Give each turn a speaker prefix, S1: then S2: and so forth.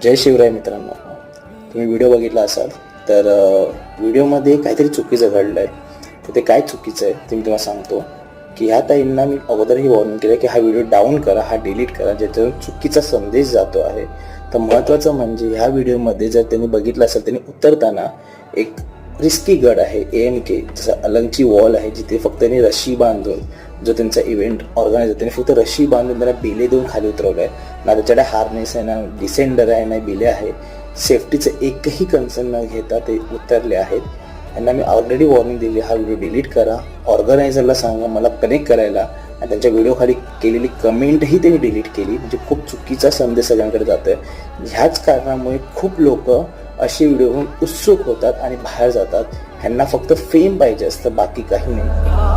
S1: जय शिवराय मित्रांनो, तुम्ही व्हिडिओ बघितला असाल तर व्हिडिओमध्ये काहीतरी चुकीचं घडलं आहे. तर ते काय चुकीचं आहे ते मी तुम्हाला सांगतो की ह्या ताईंना मी अगोदरही वॉर्निंग केलं की हा व्हिडिओ डाऊन करा, हा डिलीट करा, ज्याच्यातून चुकीचा संदेश जातो आहे. तर महत्त्वाचं म्हणजे ह्या व्हिडिओमध्ये जर त्यांनी बघितलं असेल, त्यांनी उतरताना एक रिस्की गड आहे ANK, जसं अलंगची वॉल आहे, जिथे फक्त त्यांनी रशी बांधून जो त्यांचा इव्हेंट ऑर्गनाइज त्यांनी फक्त रशी बांधून त्याला बेले देऊन खाली उतरवलं आहे. ना त्याच्याकडे हार्नेस आहे, ना डिसेंडर आहे, ना बेले आहे. सेफ्टीचं एकही कन्सर्न न घेता ते उतरले आहेत. त्यांना मी ऑलरेडी वॉर्निंग दिली, हा व्हिडिओ डिलीट करा, ऑर्गनायझरला सांगा मला कनेक्ट करायला, आणि त्यांच्या व्हिडिओ खाली केलेली कमेंटही त्यांनी डिलीट केली. म्हणजे खूप चुकीचा संदेश सगळ्यांकडे जातो आहे. ह्याच कारणामुळे खूप लोक असे व्हिडिओ उत्सुक होतात आणि बाहेर जातात. ह्यांना फक्त फेम पाहिजे असतं, बाकी काही नाही.